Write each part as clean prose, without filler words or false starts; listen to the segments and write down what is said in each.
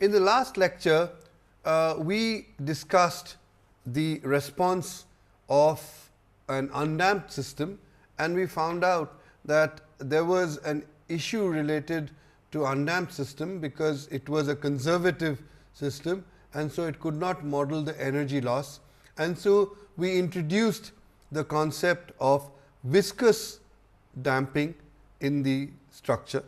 In the last lecture, we discussed the response of an undamped system, and we found out that there was an issue related to undamped system because it was a conservative system, and so it could not model the energy loss. And so, we introduced the concept of viscous damping in the structure,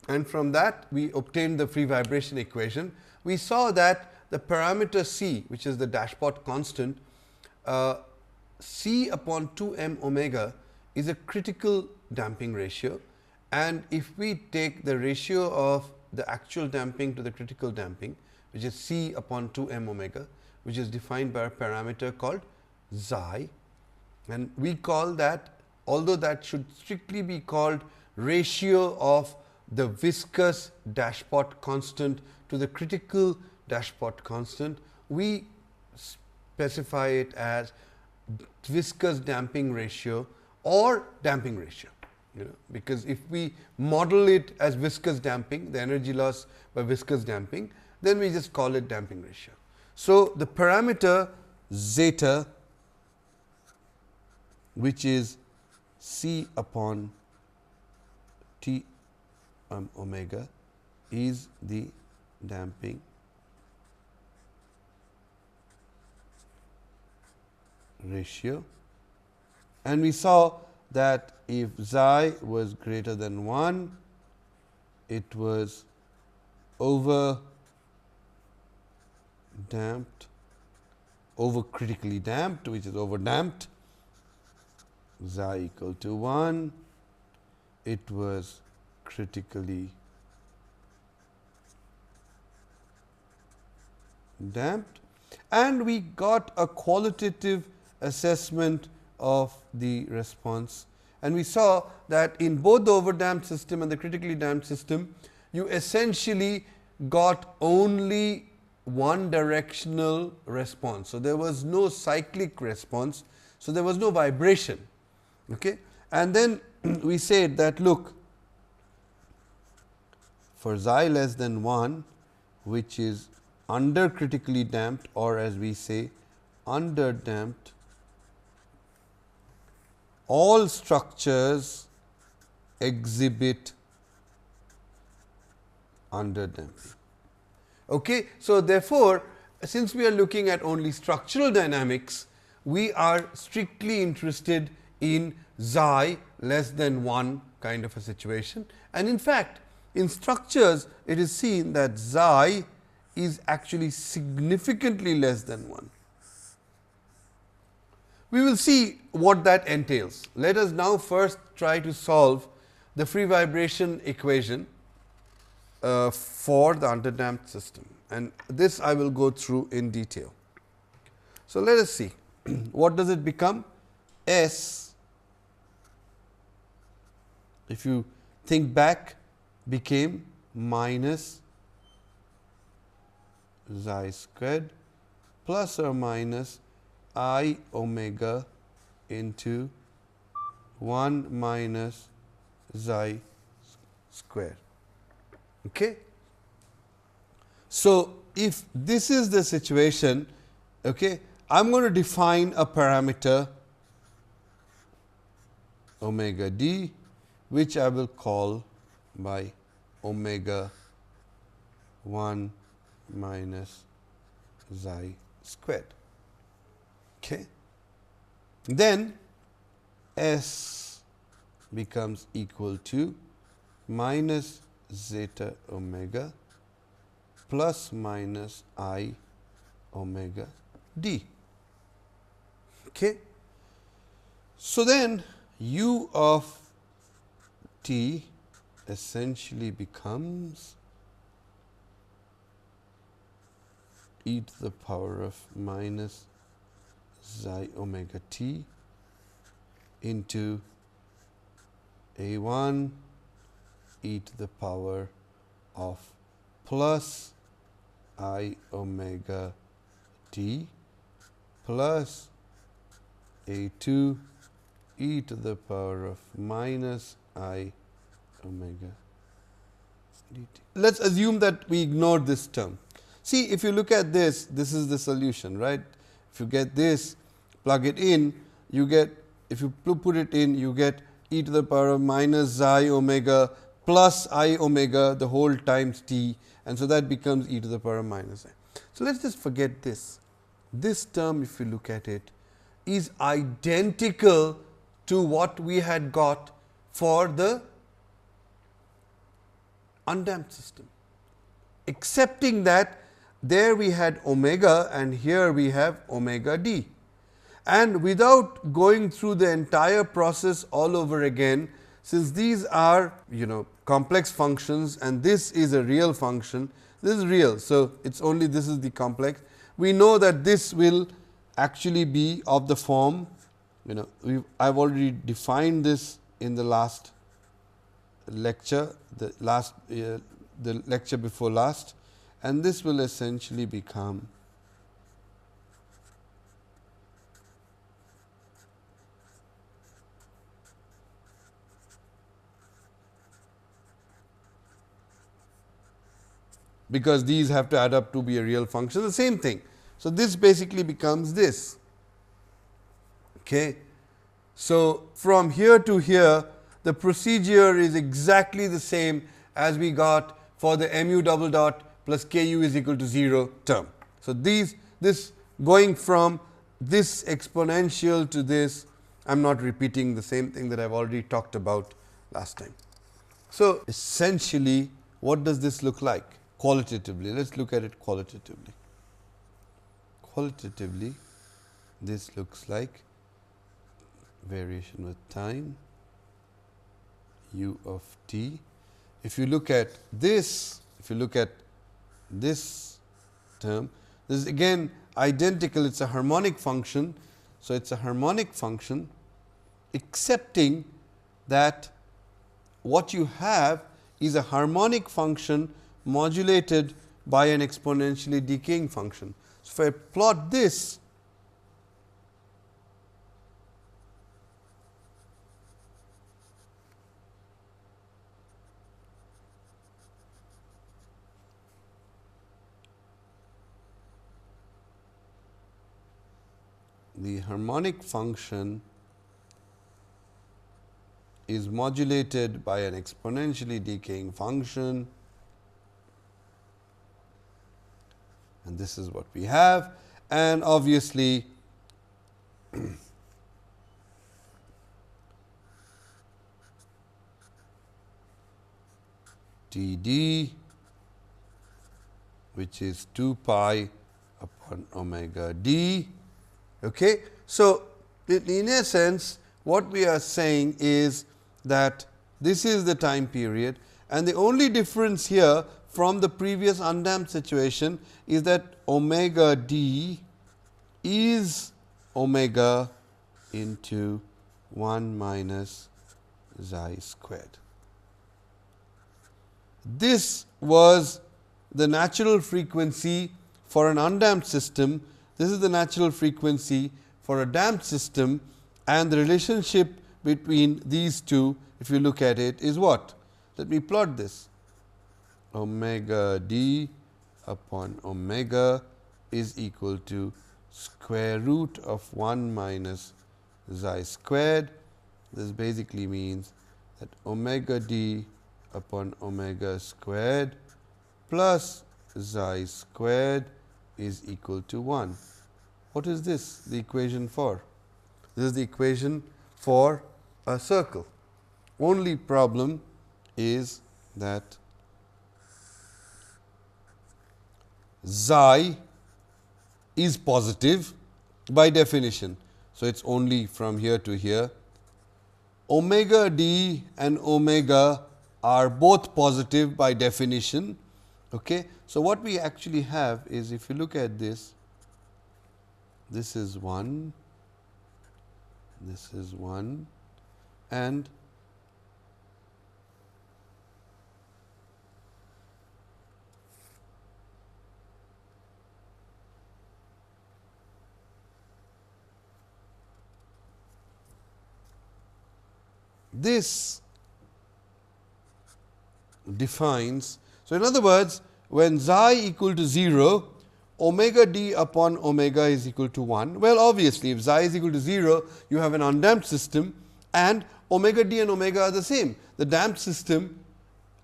and from that we obtained the free vibration equation. We saw that the parameter C, which is the dashpot constant, C upon 2 m omega is a critical damping ratio, and if we take the ratio of the actual damping to the critical damping, which is C upon 2 m omega, which is defined by a parameter called xi, and we call that, although that should strictly be called ratio of the viscous dashpot constant to the critical dashpot constant, we specify it as viscous damping ratio or damping ratio. Because if we model it as viscous damping, the energy loss by viscous damping, then we just call it damping ratio. So, the parameter zeta, which is C upon T omega, is the damping ratio, and we saw that if xi was greater than 1, it was over damped, over critically damped, which is over damped. Xi equal to 1, it was critically damped, and we got a qualitative assessment of the response, and we saw that in both the over damped system and the critically damped system, you essentially got only one directional response. So, there was no cyclic response. So, there was no vibration. Okay? And then we said that look, for xi less than 1, which is under critically damped, or as we say under damped, all structures exhibit under damping. Okay. So, therefore, since we are looking at only structural dynamics, we are strictly interested in xi less than 1 kind of a situation, and in fact, in structures it is seen that xi is actually significantly less than 1. We will see what that entails. Let us now first try to solve the free vibration equation for the underdamped system, and this I will go through in detail. So, let us see what does it become. S, if you think back, became minus xi squared plus or minus I omega into 1 minus xi square. Okay. So, if this is the situation, okay, I am going to define a parameter omega d, which I will call by omega 1 minus xi squared. Okay. Then S becomes equal to minus zeta omega plus minus I omega d. Okay. So, then u of t essentially becomes e to the power of minus xi omega t into a1 e to the power of plus I omega t plus a2 e to the power of minus I omega dt. Let us assume that we ignore this term. See, if you look at this, this is the solution, right. If you get this, plug it in, you get, if you put it in, you get e to the power of minus xi omega plus I omega the whole times t, and so that becomes e to the power of minus I. So, let us just forget this. This term, if you look at it, is identical to what we had got for the undamped system, excepting that there we had omega and here we have omega d. And without going through the entire process all over again, since these are complex functions and this is a real function, this is real. So, it is only this is the complex. We know that this will actually be of the form, I have already defined this in the last lecture, the lecture before last, and this will essentially become because these have to add up to be a real function, the same thing. So, this basically becomes this. Okay. So, from here to here, the procedure is exactly the same as we got for the mu double dot plus k u is equal to 0 term. So, this going from this exponential to this, I am not repeating the same thing that I have already talked about last time. So, essentially what does this look like qualitatively? Let us look at it qualitatively. Qualitatively, this looks like variation with time u of t. If you look at this, term, this is again identical, it is a harmonic function. So, it is a harmonic function, excepting that what you have is a harmonic function modulated by an exponentially decaying function. So, if I plot this, the harmonic function is modulated by an exponentially decaying function, and this is what we have, and obviously T d, which is 2 pi upon omega d. Okay. So, in a sense what we are saying is that this is the time period, and the only difference here from the previous undamped situation is that omega d is omega into 1 minus xi squared. This was the natural frequency for an undamped system. This is the natural frequency for a damped system, and the relationship between these two, if you look at it, is what? Let me plot this. Omega d upon omega is equal to square root of 1 minus xi squared. This basically means that omega d upon omega squared plus xi squared is equal to 1. What is this the equation for? This is the equation for a circle. Only problem is that xi is positive by definition. So, it is only from here to here. Omega d and omega are both positive by definition. Okay. So, what we actually have is, if you look at this, this is 1, this is 1, and this defines. So, in other words, when xi equal to 0, omega d upon omega is equal to 1. Well, obviously, if xi is equal to 0, you have an undamped system, and omega d and omega are the same. The damped system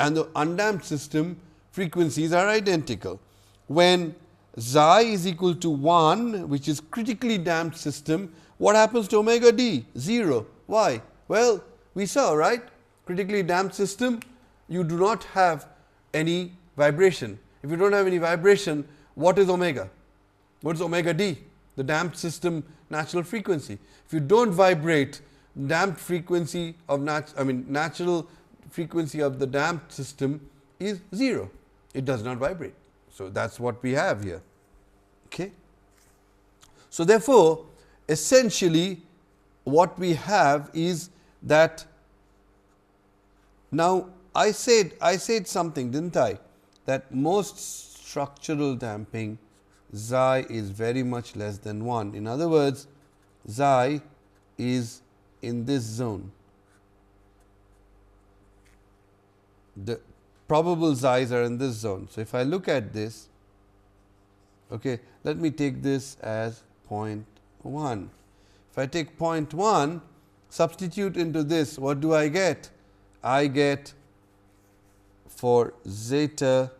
and the undamped system frequencies are identical. When xi is equal to 1, which is critically damped system, what happens to omega d? 0. Why? Well, we saw, right? Critically damped system, you do not have any vibration. If you do not have any vibration, what is omega? What is omega d? The damped system natural frequency. If you do not vibrate, damped frequency of natural frequency of the damped system is 0. It does not vibrate. So, that is what we have here. Okay. So, therefore, essentially what we have is that now I said something, didn't I, that most structural damping xi is very much less than 1. In other words, xi is in this zone. The probable xi's are in this zone. So, if I look at this, okay, let me take this as 0.1. If I take 0.1, substitute into this, what do I get? I get for zeta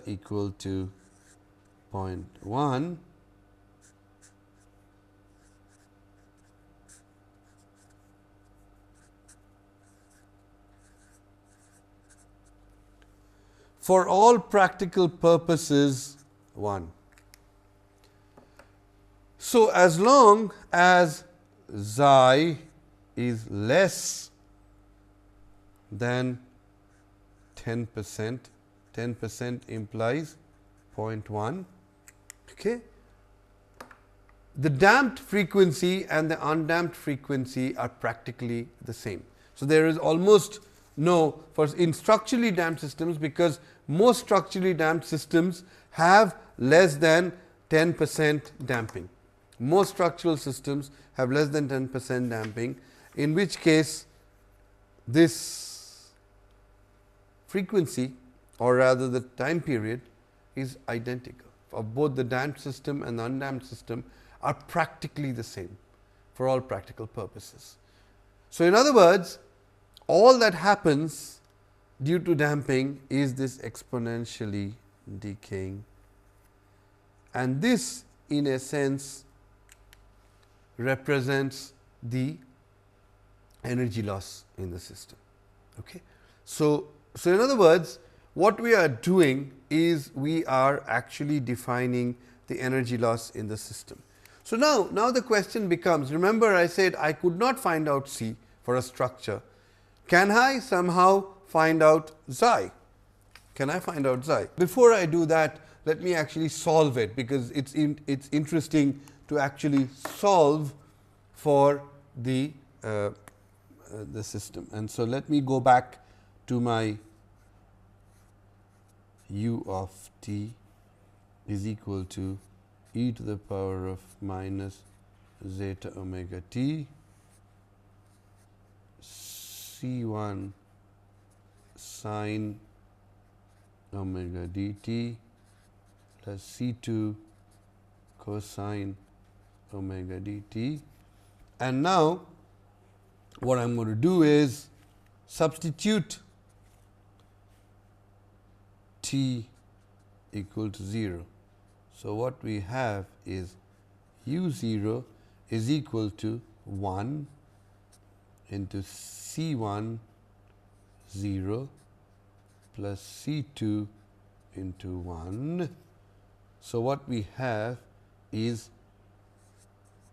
equal to 0.1, for all practical purposes 1. So, as long as xi is less than 10%, 10% implies 0.1. Okay. The damped frequency and the undamped frequency are practically the same. So, there is almost no, in structurally damped systems, because most structurally damped systems have less than 10% damping. Most structural systems have less than 10% damping, in which case this frequency, or rather the time period, is identical of both the damped system and the undamped system are practically the same for all practical purposes. So, in other words, all that happens due to damping is this exponentially decaying, and this in a sense represents the energy loss in the system. Okay. So, in other words, what we are doing is we are actually defining the energy loss in the system. So, now the question becomes, remember I said I could not find out C for a structure. Can I somehow find out xi? Can I find out xi? Before I do that, let me actually solve it, because it's interesting to actually solve for the system. And so, let me go back to my u of t is equal to e to the power of minus zeta omega t C1 sin omega dt plus C2 cosine omega dt. And now, what I am going to do is substitute t equal to 0. So, what we have is u0 is equal to 1 into C1 0 plus C2 into 1. So, what we have is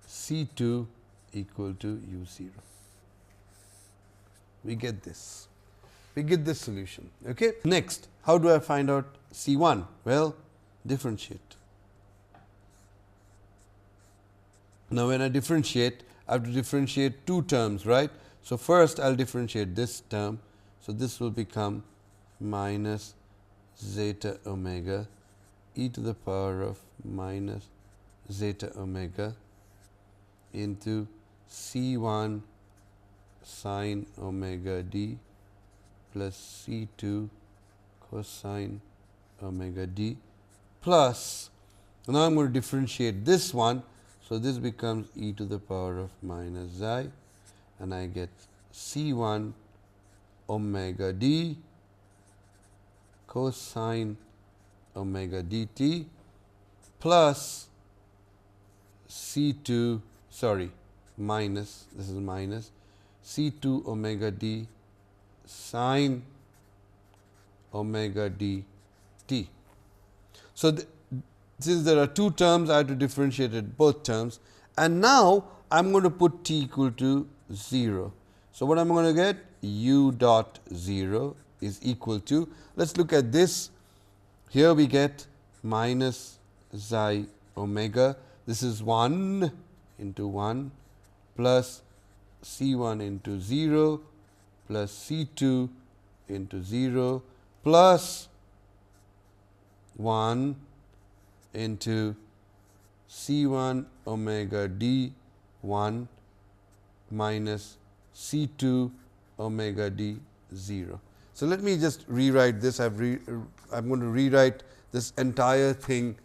C2 equal to u0. We get this. We get this solution. Okay. Next, how do I find out C1? Well, differentiate. Now, when I differentiate, I have to differentiate two terms, right. So, first I will differentiate this term. So, this will become minus zeta omega e to the power of minus zeta omega into C1 sine omega d plus C2 cosine omega d plus, now I am going to differentiate this one. So, this becomes e to the power of minus xi, and I get C1 omega d cosine omega dt plus C2 minus, this is minus C2 omega d sine omega dt. So, since there are two terms, I have to differentiate it both terms, and now I am going to put t equal to 0. So, what I am going to get? U dot 0 is equal to, let us look at this. Here we get minus xi omega, this is 1 into 1 plus C1 into 0 plus C2 into 0 plus 1 into C1 omega d 1 minus C2 omega d 0. So, let me just rewrite this. I am going to rewrite this entire thing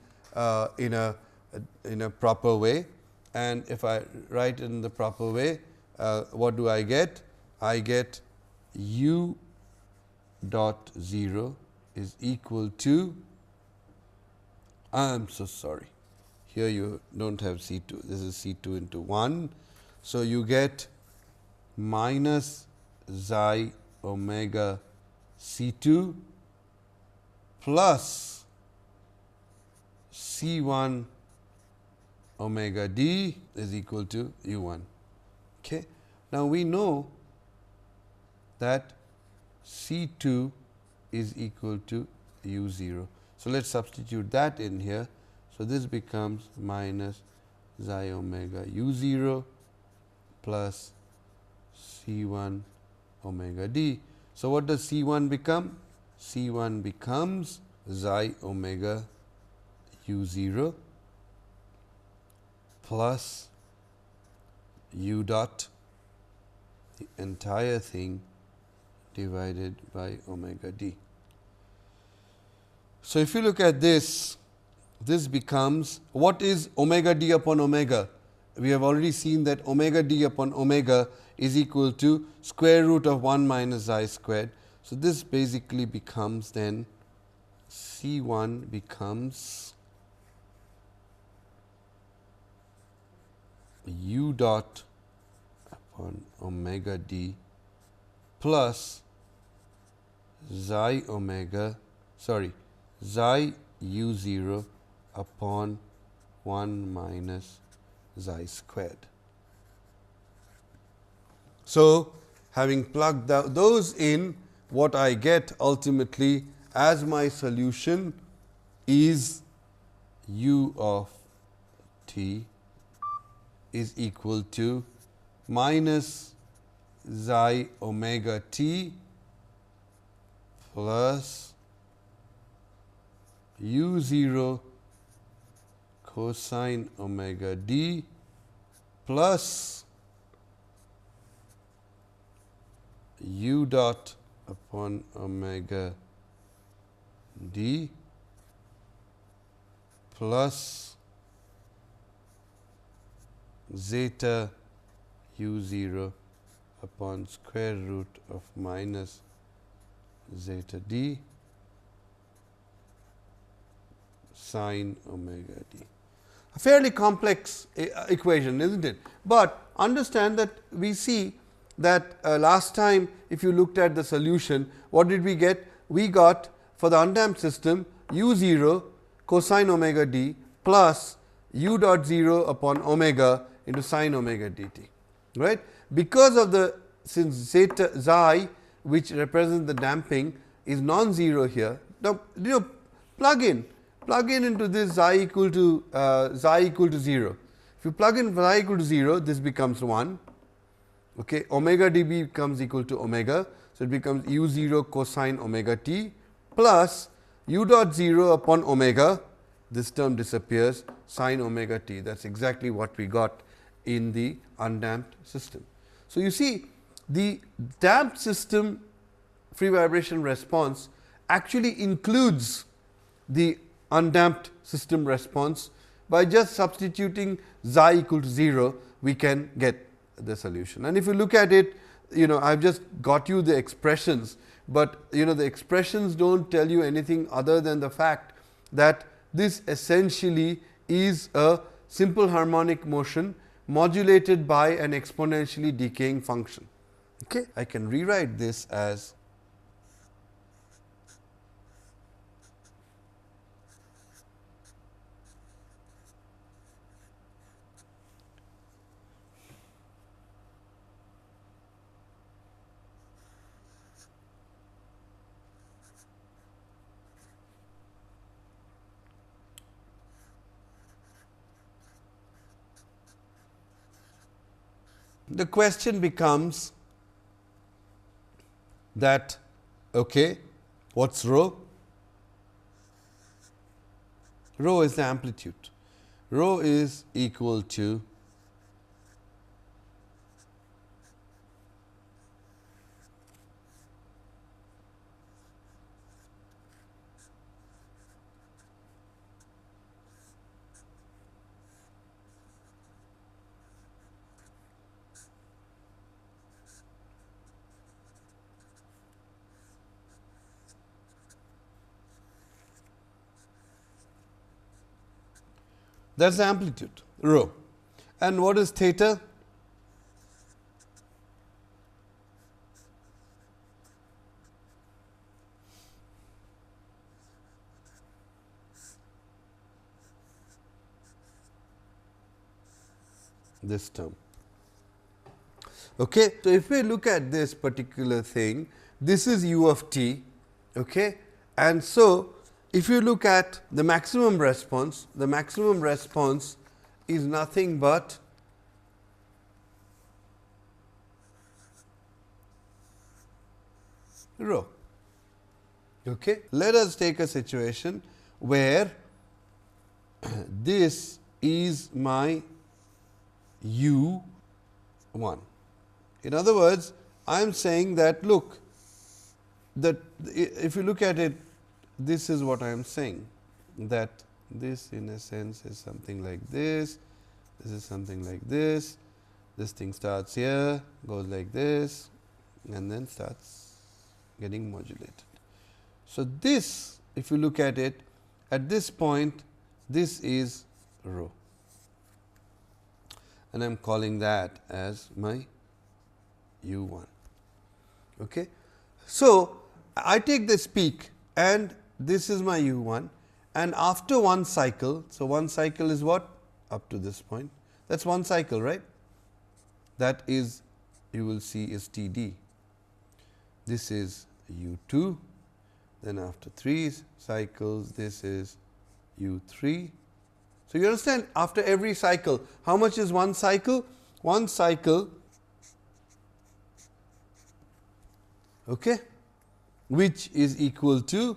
in a proper way, and if I write it in the proper way, what do I get? I get u dot 0 is equal to, I am so sorry, here you do not have C2, this is C2 into 1. So, you get minus xi omega C2 plus C1 omega d is equal to U1. Okay. Now, we know that C2 is equal to U0. So, let us substitute that in here. So, this becomes minus xi omega U0 plus C1 omega d. So, what does C1 become? C1 becomes xi omega U0 plus U dot, the entire thing divided by omega d. So, if you look at this, this becomes, what is omega d upon omega? We have already seen that omega d upon omega is equal to square root of 1 minus xi squared. So, this basically becomes then C1 becomes u dot upon omega d plus xi omega, xi u0 upon 1 minus xi squared. So, having plugged those in, what I get ultimately as my solution is u of t is equal to minus xi omega t plus u0 cosine omega d plus u dot upon omega d plus zeta u0 upon square root of minus zeta d sine omega d. A fairly complex equation, isn't it? But understand that we see that last time, if you looked at the solution, what did we get? We got for the undamped system u0 cosine omega d plus u dot 0 upon omega into sine omega dt, right. Because of the, since zeta xi which represents the damping is non-zero here. Now, plug in into this xi equal to 0. If you plug in xi equal to 0, this becomes 1. Okay, omega dB becomes equal to omega. So, it becomes u0 cosine omega t plus u dot 0 upon omega, this term disappears, sine omega t. That is exactly what we got in the undamped system. So, you see the damped system free vibration response actually includes the undamped system response. By just substituting xi equal to 0, we can get the solution. And if you look at it, I have just got you the expressions, but the expressions do not tell you anything other than the fact that this essentially is a simple harmonic motion modulated by an exponentially decaying function. Okay? I can rewrite this as the question becomes that, okay, what's rho? Rho is the amplitude. Rho is equal to that is the amplitude rho. And what is theta? This term. Okay. So, if we look at this particular thing, this is u of t, okay. And so, if you look at the maximum response is nothing but rho. Okay. Let us take a situation where this is my u 1. In other words, I am saying that, look, that if you look at it, this is what I am saying, that this in a sense is something like this is something like this thing starts here, goes like this, and then starts getting modulated. So, this, if you look at it, at this point, this is rho, and I am calling that as my u 1. Okay. So, I take this peak and this is my u 1, and after one cycle. So, one cycle is what? Up to this point, that is one cycle, right. That is, you will see, is T d. This is u 2, then after 3 cycles this is u 3. So, you understand, after every cycle, how much is one cycle? One cycle, okay, which is equal to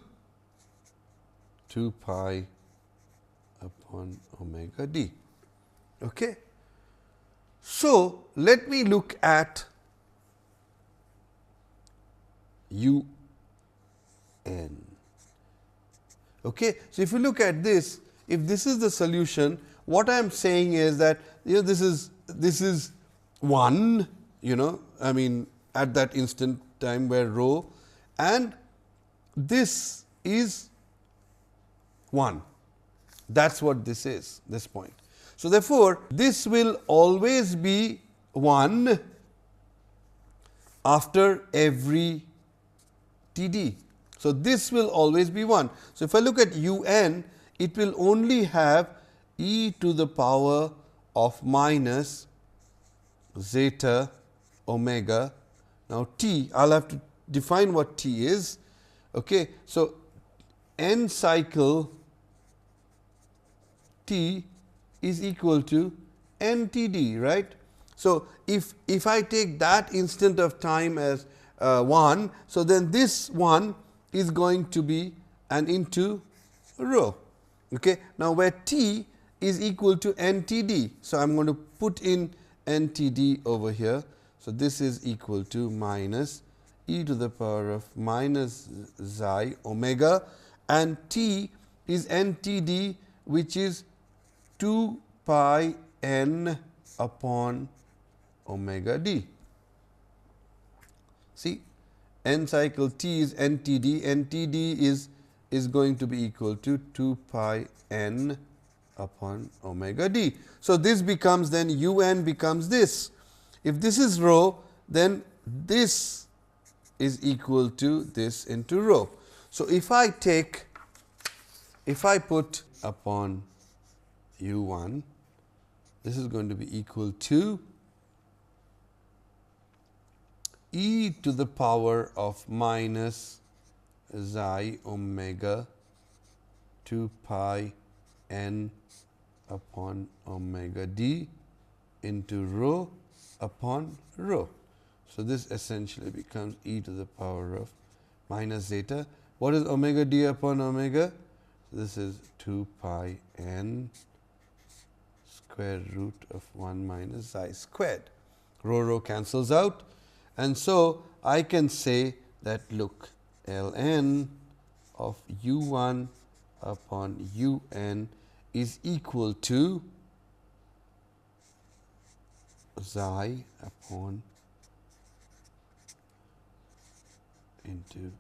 2 pi upon omega d. Okay. So, let me look at u n. Okay. So, if you look at this, if this is the solution, what I am saying is that this is 1, I mean at that instant time where rho, and this is 1. That is what this is, this point. So, therefore, this will always be 1 after every T d. So, this will always be 1. So, if I look at u n, it will only have e to the power of minus zeta omega. Now, t, I will have to define what t is. Okay. So, n cycle t is equal to n T d, right. So, if I take that instant of time as 1, so then this 1 is going to be an into rho. Okay. Now, where t is equal to NTD. So, I am going to put in NTD over here. So, this is equal to minus e to the power of minus xi omega, and t is NTD, which is 2 pi n upon omega d. See, n cycle t is NTD, NTD is going to be equal to 2 pi n upon omega d. So, this becomes then u n becomes this. If this is rho, then this is equal to this into rho. So, if I put upon u 1, this is going to be equal to e to the power of minus xi omega 2 pi n upon omega d into rho upon rho. So, this essentially becomes e to the power of minus zeta. What is omega d upon omega? This is 2 pi n square root of 1 minus xi squared. Rho cancels out, and so I can say that look, ln of u 1 upon u n is equal to xi upon into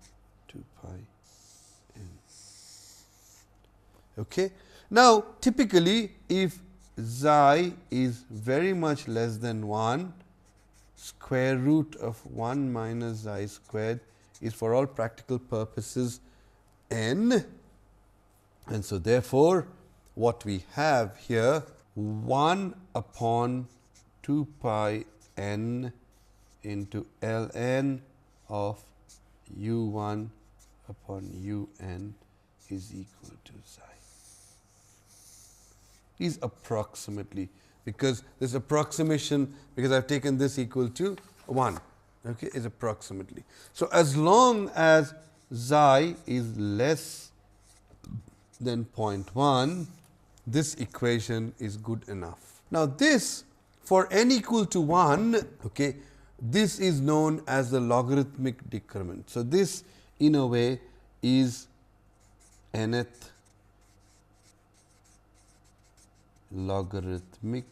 2 pi n. Okay. Now, typically if xi is very much less than 1, square root of 1 minus xi squared is for all practical purposes n, and so therefore, what we have here 1 upon 2 pi n into ln of u 1 upon u n is equal to xi. Is approximately, because this approximation, because I have taken this equal to 1, okay, is approximately. So, as long as xi is less than 0.1, this equation is good enough. Now, this for n equal to 1, okay, this is known as the logarithmic decrement. So, this in a way is nth logarithmic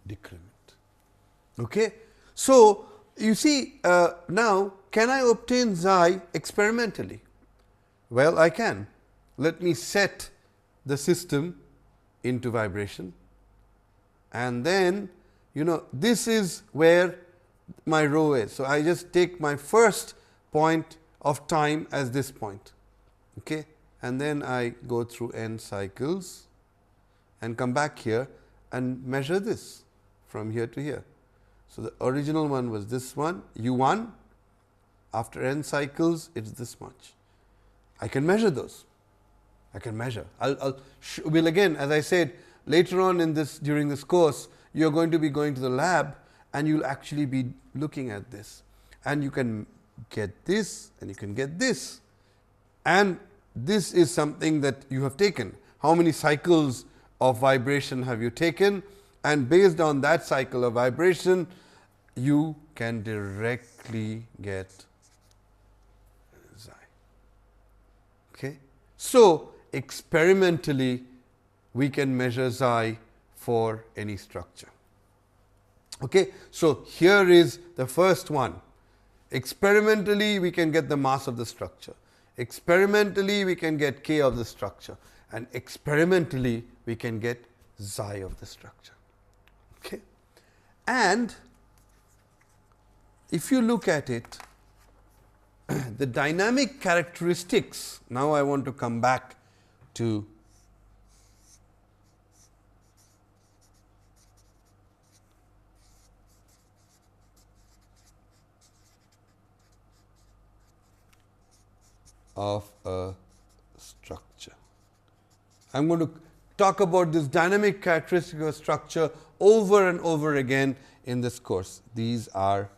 decrement. Okay. So, you see now can I obtain xi experimentally? Well, I can. Let me set the system into vibration, and then this is where my rho is. So, I just take my first point of time as this point, okay, and then I go through n cycles and come back here and measure this from here to here. So, the original one was this one u 1, after n cycles it is this much. I can measure those. I can measure. Will again, as I said, later on in this, during this course, you are going to be going to the lab and you will actually be looking at this, and you can get this and you can get this, and this is something that you have taken. How many cycles of vibration have you taken, and based on that cycle of vibration you can directly get xi. Okay. So, experimentally we can measure xi for any structure. Okay. So, here is the first one. Experimentally we can get the mass of the structure, experimentally we can get k of the structure, and experimentally we can get xi of the structure. Okay. And if you look at it, the dynamic characteristics, now I want to come back to of a structure. I am going to talk about this dynamic characteristic of a structure over and over again in this course. These are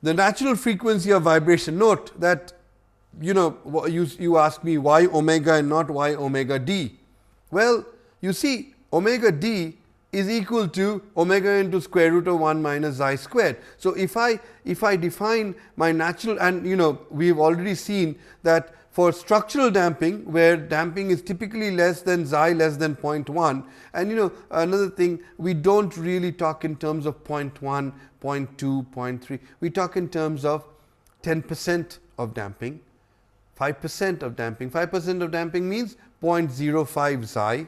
the natural frequency of vibration. Note that you ask me why omega and not why omega d. Well, you see omega d is equal to omega into square root of 1 minus xi squared. So, if I define my natural, and we have already seen that for structural damping, where damping is typically less than xi less than 0.1, and another thing, we do not really talk in terms of 0.1, 0.2, 0.3, we talk in terms of 10% of damping, 5% of damping. 5% of damping means 0.05 xi.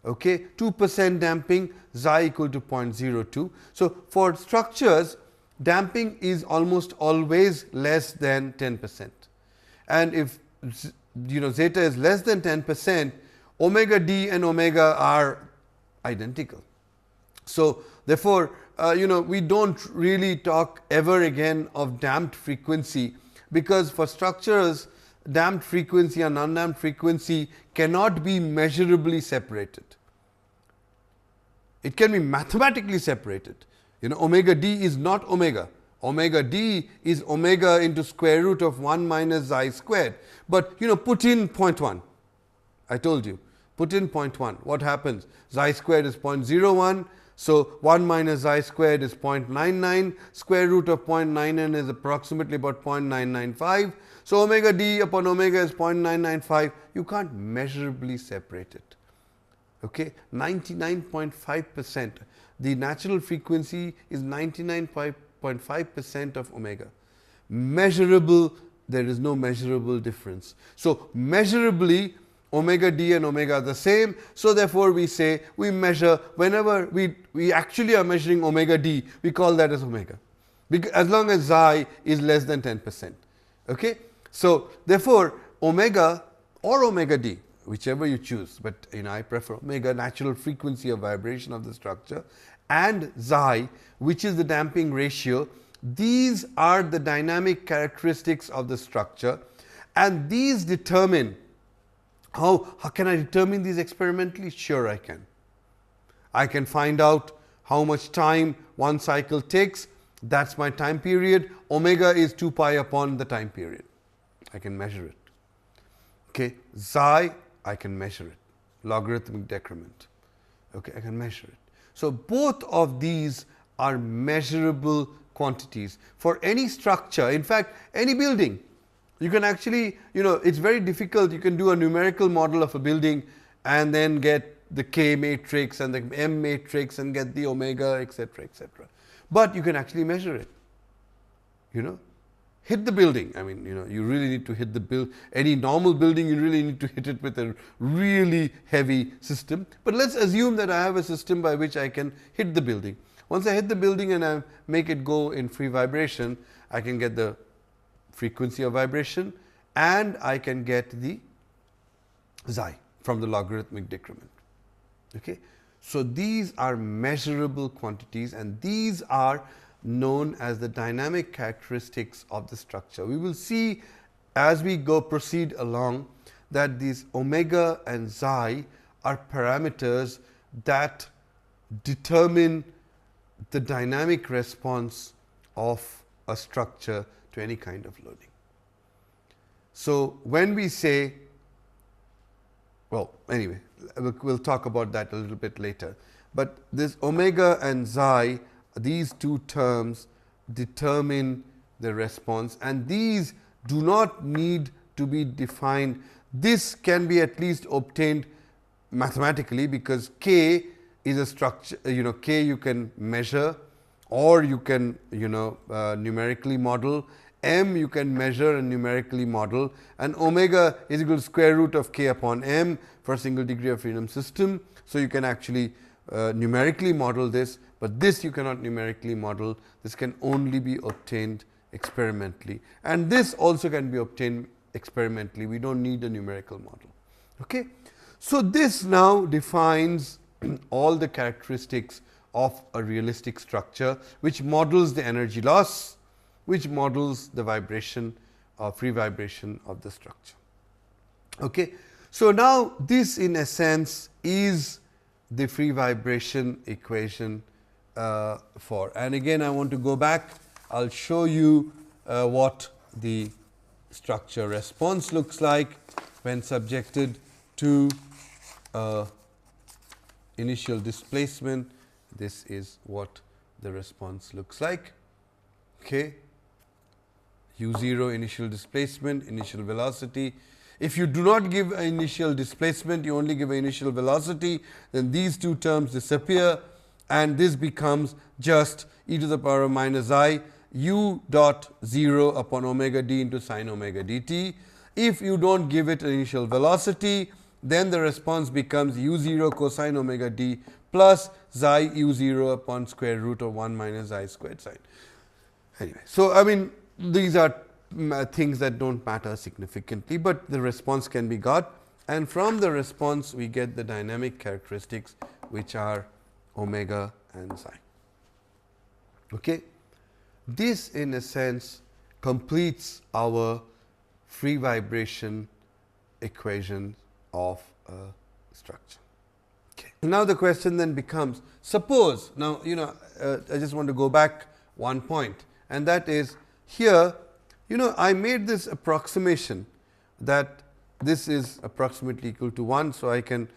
Okay, 2% damping, xi equal to 0.02. So, for structures, damping is almost always less than 10%, and if zeta is less than 10%, omega d and omega are identical. So, therefore, we do not really talk ever again of damped frequency, because for structures, damped frequency and undamped frequency cannot be measurably separated. It can be mathematically separated. Omega d is not omega. Omega d is omega into square root of 1 minus xi squared. But put in 0.1. I told you, put in 0.1. What happens? Xi squared is 0.01. So, 1 minus xi squared is 0.99. Square root of 0.99 is approximately about 0.995. So, omega d upon omega is 0.995. You can't measurably separate it. Okay, 99.5%. The natural frequency is 99.5% of omega. Measurable, there is no measurable difference. So, measurably, omega d and omega are the same. So, therefore, we say we measure whenever we actually are measuring omega d, we call that as omega, because as long as xi is less than 10%. Okay. So, therefore, omega or omega d, whichever you choose, but I prefer omega, natural frequency of vibration of the structure, and xi, which is the damping ratio. These are the dynamic characteristics of the structure, and these determine how can I determine these experimentally? Sure, I can. I can find out how much time one cycle takes. That's my time period. Omega is 2 pi upon the time period. I can measure it. Okay, xi, I can measure it, logarithmic decrement. Okay, I can measure it. So, both of these are measurable quantities for any structure. In fact, any building, you can actually, it's very difficult. You can do a numerical model of a building and then get the K matrix and the M matrix and get the omega, etc., etc. But you can actually measure it. Hit the building. I mean, you really need to hit the any normal building, you really need to hit it with a really heavy system. But let's assume that I have a system by which I can hit the building. Once I hit the building and I make it go in free vibration, I can get the frequency of vibration and I can get the xi from the logarithmic decrement. Okay. So, these are measurable quantities, and these are known as the dynamic characteristics of the structure. We will see as we proceed along that these omega and xi are parameters that determine the dynamic response of a structure to any kind of loading. So, when we say, well, anyway, we'll talk about that a little bit later, but this omega and xi, these two terms determine the response, and these do not need to be defined. This can be at least obtained mathematically, because K is a structure, K you can measure or you can numerically model, M you can measure and numerically model, and omega is equal to square root of K upon M for a single degree of freedom system. So, you can actually numerically model this, but this you cannot numerically model. This can only be obtained experimentally, and this also can be obtained experimentally. We do not need a numerical model. Okay. So, this now defines all the characteristics of a realistic structure, which models the energy loss, which models the vibration or free vibration of the structure. Okay. So, now this in a sense is the free vibration equation for, and again I want to go back I'll show you what the structure response looks like when subjected to initial displacement. This is what the response looks like. Okay. U0 initial displacement, initial velocity. If you do not give an initial displacement, you only give an initial velocity, then these two terms disappear and this becomes just e to the power of minus I u dot 0 upon omega d into sin omega dt. If you do not give it an initial velocity, then the response becomes u0 cosine omega d plus xi u0 upon square root of 1 minus I squared sine. Anyway, so I mean these are things that do not matter significantly, but the response can be got, and from the response we get the dynamic characteristics which are omega and psi. Okay. This in a sense completes our free vibration equation of a structure. Okay. Now the question then becomes, suppose now I just want to go back one point, and that is here I made this approximation that this is approximately equal to 1. So, I can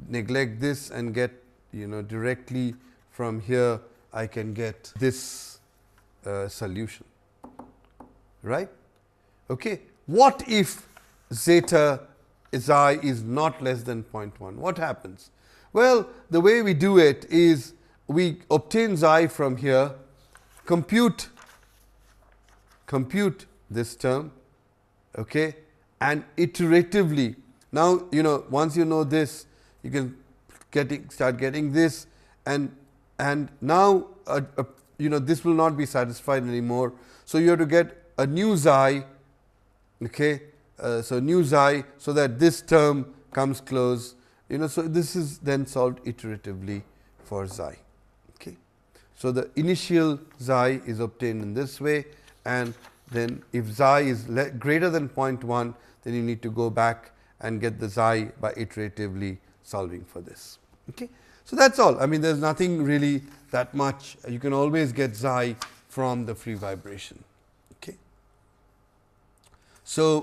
neglect this and get directly from here I can get this solution, right. Okay. What if zeta xi is not less than 0.1? What happens? Well, the way we do it is we obtain xi from here, compute this term, okay, and iteratively. Now, once you know this, you can start getting this, and now this will not be satisfied anymore. So, you have to get a new xi, okay. So, new xi, so that this term comes close, so this is then solved iteratively for xi. Okay. So, the initial xi is obtained in this way, and then if xi is greater than 0.1, then you need to go back and get the xi by iteratively solving for this. Okay. So, that is all. I mean there is nothing really that much, you can always get xi from the free vibration. Okay. So,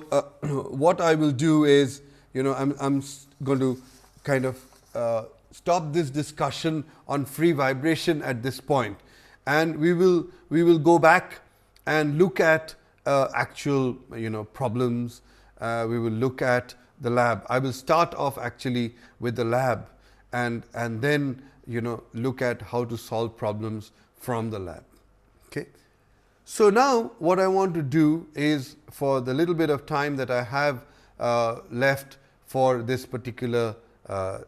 what I will do is I am going to kind of stop this discussion on free vibration at this point, and we will go back and look at actual problems. We will look at the lab. I will start off actually with the lab, and then look at how to solve problems from the lab. Okay. So, now what I want to do is, for the little bit of time that I have left for this particular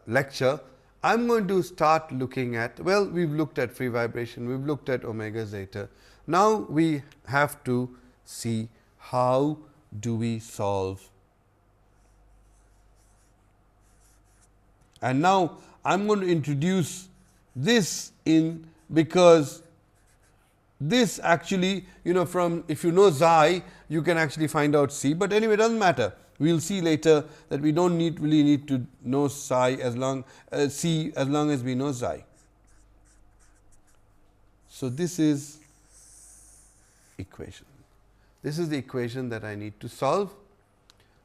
lecture, I am going to start looking at, well, we have looked at free vibration, we have looked at omega zeta. Now, we have to see how do we solve, and now I am going to introduce this in, because this actually from, if you know xi, you can actually find out c, but anyway it does not matter. We will see later that we do not really need to know psi as long c as long as we know xi. So, this is equation. This is the equation that I need to solve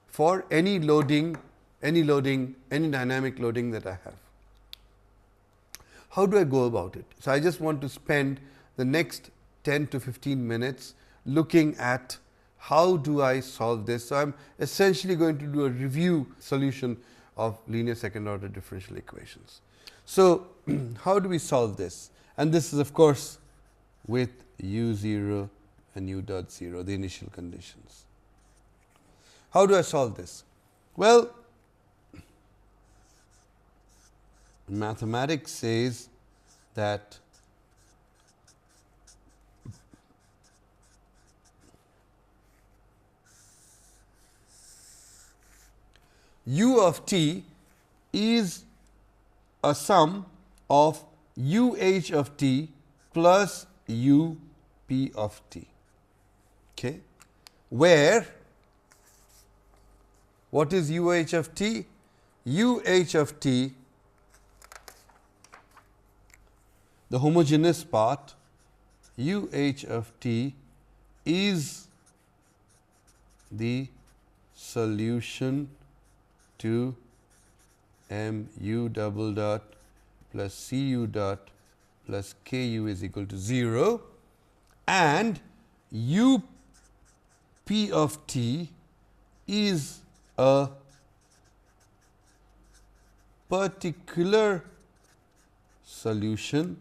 for any loading, any dynamic loading that I have. How do I go about it? So, I just want to spend the next 10 to 15 minutes looking at how do I solve this. So, I am essentially going to do a review solution of linear second order differential equations. So, how do we solve this? And this is of course with u0 and u dot 0, the initial conditions. How do I solve this? Well, mathematics says that u of t is a sum of UH of t plus UP of t, okay, where what is UH of t? UH of t, the homogeneous part, UH of t is the solution to mu double dot plus cu dot plus ku is equal to 0, and u p of t is a particular solution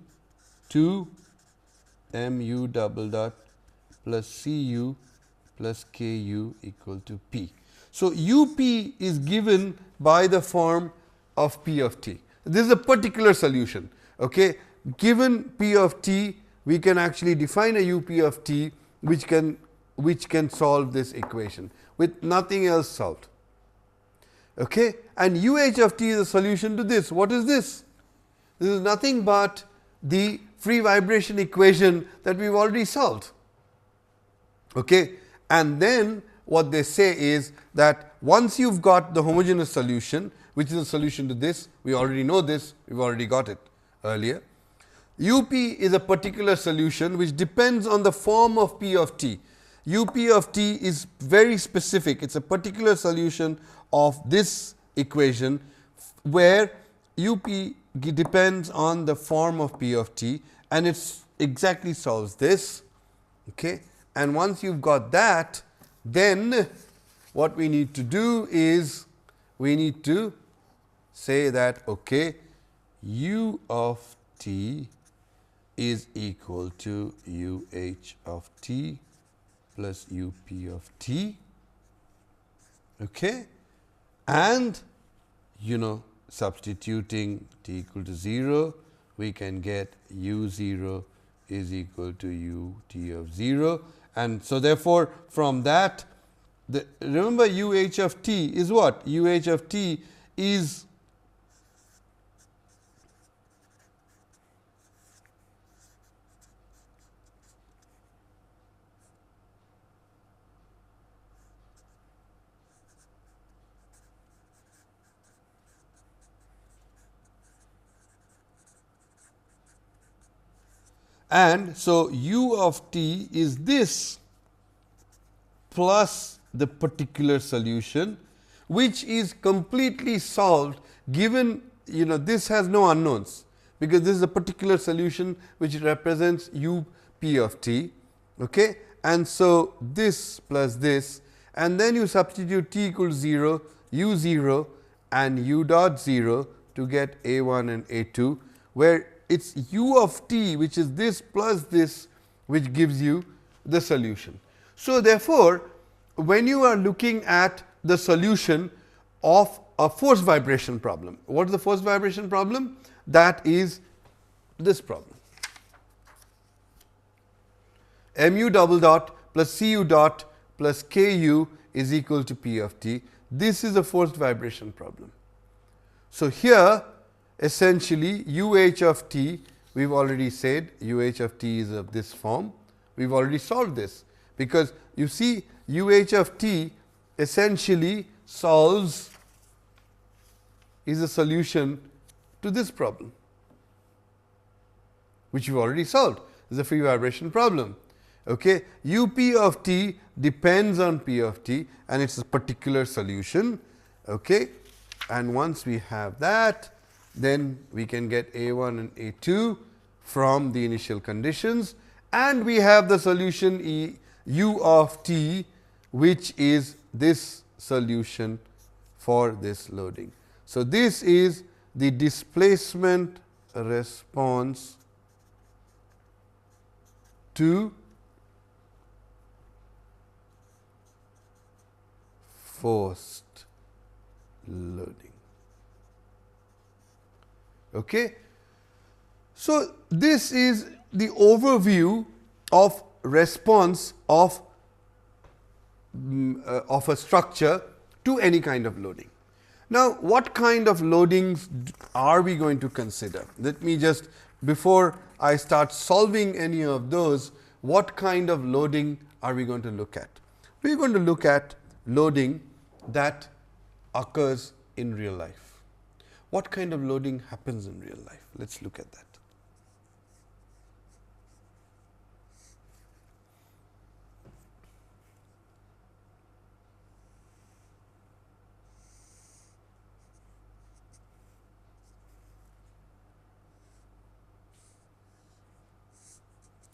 to mu double dot plus cu plus ku equal to p. So, u p is given by the form of p of t. This is a particular solution. Okay. Given p of t, we can actually define a u p of t which can solve this equation with nothing else solved. Okay. And u h of t is a solution to this. What is this? This is nothing but the free vibration equation that we have already solved. Okay. And then what they say is that once you have got the homogeneous solution, which is a solution to this, we already know this, we have already got it earlier. U p is a particular solution which depends on the form of p of t. U p of t is very specific, it is a particular solution of this equation where u p depends on the form of p of t, and it exactly solves this. Okay. And once you have got that, then what we need to do is we need to say that okay, u of t is equal to u h of t plus u p of t, okay, and substituting t equal to 0, we can get u 0 is equal to u t of 0. And so, therefore, from that remember u h of t is what? U h of t is and so u of t is this plus the particular solution, which is completely solved given this has no unknowns, because this is a particular solution which represents u p of t. Okay. And so, this plus this, and then you substitute t equals 0, u 0 and u dot 0 to get a 1 and a 2, where it is u of t which is this plus this which gives you the solution. So, therefore, when you are looking at the solution of a force vibration problem, what is the force vibration problem? That is this problem. Mu double dot plus Cu dot plus Ku is equal to P of t. This is a forced vibration problem. So, here essentially u h of t, we have already said u h of t is of this form. We have already solved this, because you see u h of t essentially solves is a solution to this problem, which we have already solved. This is a free vibration problem. Okay. U p of t depends on p of t, and it is a particular solution. Okay. And once we have that, then we can get a 1 and a 2 from the initial conditions, and we have the solution u of t, which is this solution for this loading. So, this is the displacement response to forced loading. Okay. So, this is the overview of response of a structure to any kind of loading. Now, what kind of loadings are we going to consider? Let me just, before I start solving any of those, what kind of loading are we going to look at? We are going to look at loading that occurs in real life. What kind of loading happens in real life? Let us look at that.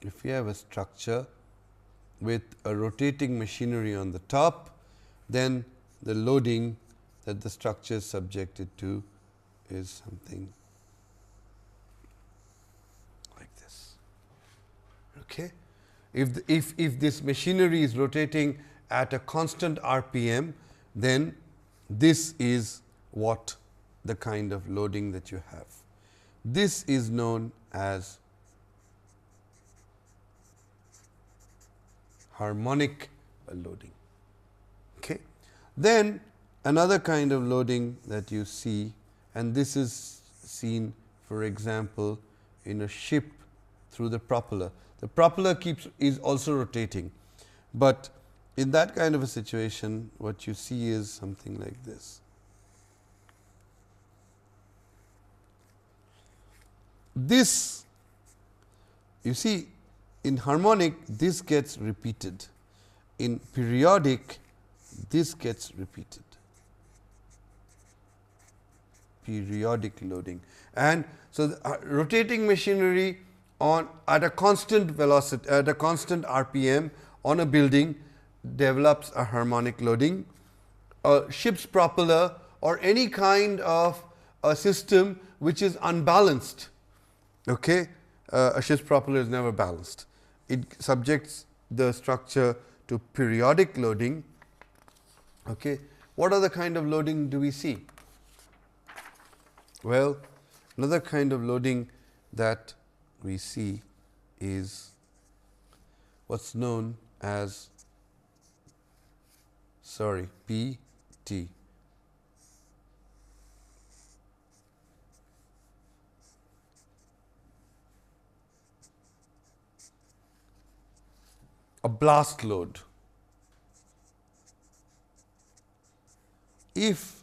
if we have a structure with a rotating machinery on the top, then the loading that the structure is subjected to is something like this. Okay. If this machinery is rotating at a constant RPM, then this is what the kind of loading that you have. This is known as harmonic loading. Okay. Then another kind of loading that you see, and this is seen for example in a ship through the propeller. The propeller is also rotating, but in that kind of a situation what you see is something like this. This, you see, in harmonic this gets repeated, in periodic this gets repeated, periodic loading. And so the rotating machinery on at a constant velocity, at a constant RPM on a building develops a harmonic loading. A ship's propeller or any kind of a system which is unbalanced, okay, a ship's propeller is never balanced. It subjects the structure to periodic loading. Okay. What other kind of loading do we see? Well, another kind of loading that we see is what's known as PT. A blast load. If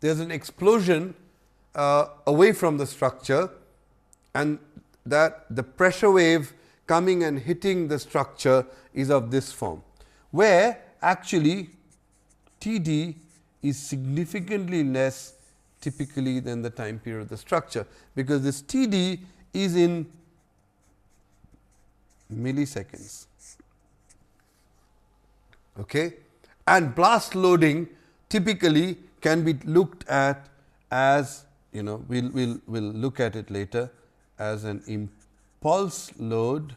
there is an explosion away from the structure and that the pressure wave coming and hitting the structure is of this form, where actually Td is significantly less typically than the time period of the structure, because this Td is in milliseconds. Okay. And blast loading typically can be looked at as, you know, we'll look at it later, as an impulse load,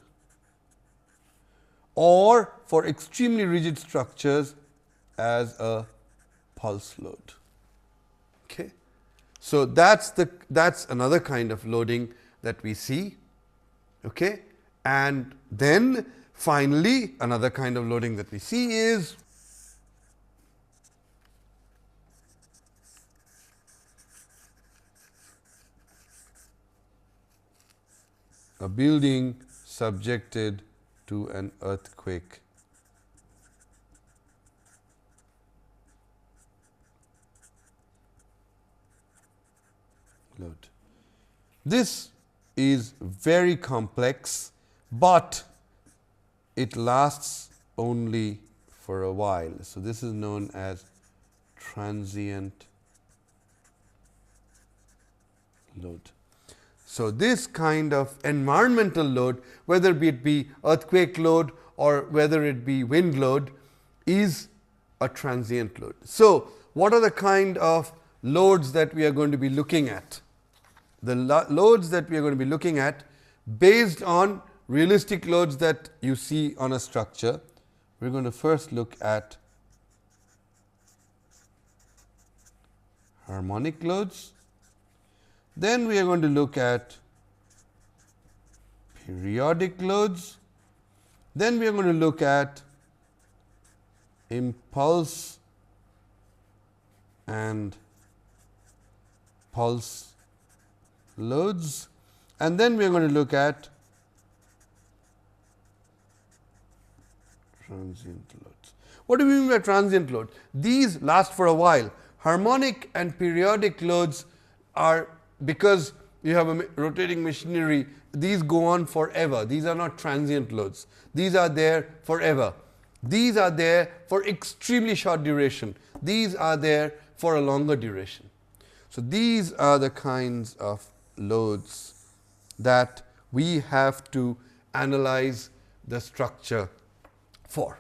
or for extremely rigid structures as a pulse load. Okay. So that's another kind of loading that we see. Okay. And then finally another kind of loading that we see is a building subjected to an earthquake. Load. This is very complex, but it lasts only for a while. So, this is known as transient load. So, this kind of environmental load, whether it be earthquake load or whether it be wind load, is a transient load. So, what are the kind of loads that we are going to be looking at? The loads that we are going to be looking at based on realistic loads that you see on a structure. We are going to first look at harmonic loads. Then we are going to look at periodic loads. Then we are going to look at impulse and pulse loads, and then we are going to look at transient loads. What do we mean by transient load? These last for a while. Harmonic and periodic loads are, because you have a rotating machinery, these go on forever. These are not transient loads. These are there forever. These are there for extremely short duration. These are there for a longer duration. So, these are the kinds of loads that we have to analyze the structure for.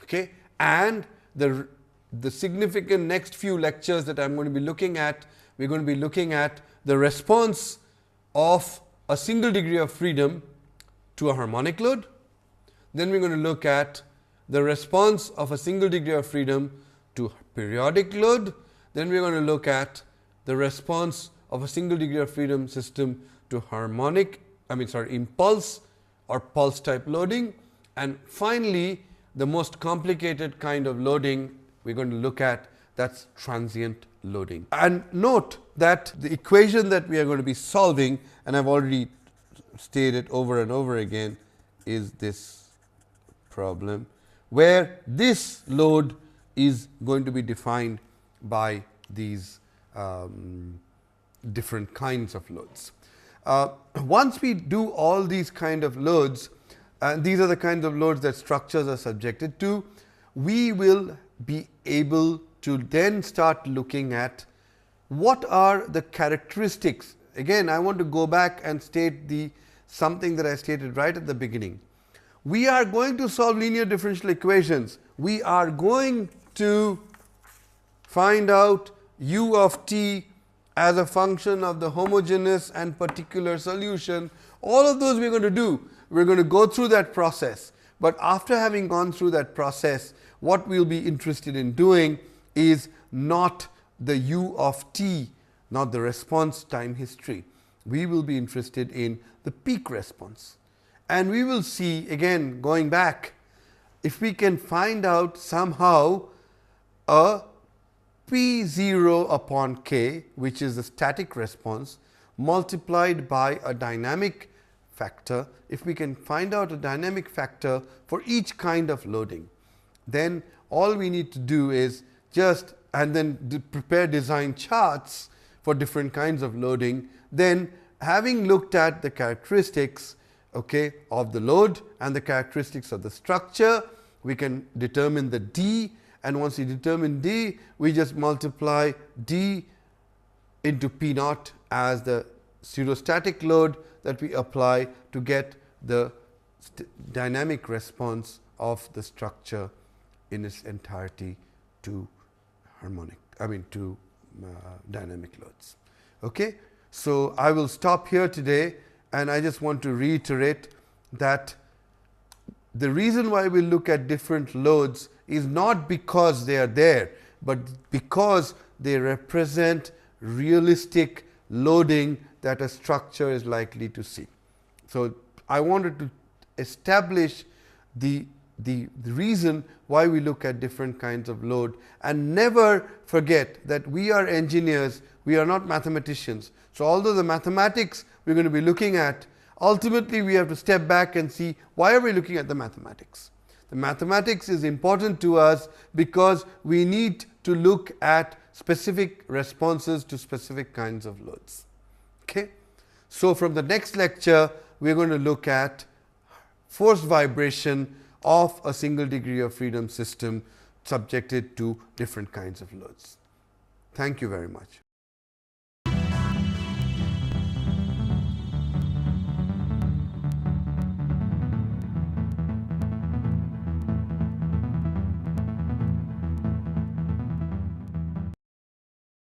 Okay? And the significant next few lectures that I'm going to be looking at, we're going to be looking at the response of a single degree of freedom to a harmonic load. Then we're going to look at the response of a single degree of freedom to periodic load. Then we're going to look at the response of a single degree of freedom system to impulse or pulse type loading. And finally, the most complicated kind of loading we're going to look at, that's transient loading. And note that the equation that we are going to be solving, and I've already stated over and over again, is this problem where this load is going to be defined by these different kinds of loads. Once we do all these kind of loads, and these are the kinds of loads that structures are subjected to, we will be able to then start looking at what are the characteristics. Again, I want to go back and state something that I stated right at the beginning. We are going to solve linear differential equations. We are going to find out u of t as a function of the homogeneous and particular solution. All of those we are going to do. We are going to go through that process. But after having gone through that process, what we will be interested in doing is not the u of t, not the response time history. We will be interested in the peak response. And we will see, again going back, if we can find out somehow a P0 upon k, which is the static response, multiplied by a dynamic factor. If we can find out a dynamic factor for each kind of loading, then all we need to do is just and then prepare design charts for different kinds of loading. Then having looked at the characteristics of the load and the characteristics of the structure, we can determine the D, and once we determine D, we just multiply D into P naught as the pseudostatic load that we apply to get the dynamic response of the structure in its entirety to dynamic loads. Okay. So, I will stop here today, and I just want to reiterate that the reason why we look at different loads is not because they are there, but because they represent realistic loading that a structure is likely to see. So, I wanted to establish the reason why we look at different kinds of load, and never forget that we are engineers, we are not mathematicians. So, although the mathematics we are going to be looking at, ultimately we have to step back and see why are we looking at the mathematics. The mathematics is important to us because we need to look at specific responses to specific kinds of loads. Okay. So, from the next lecture we are going to look at forced vibration of a single degree of freedom system subjected to different kinds of loads. Thank you very much.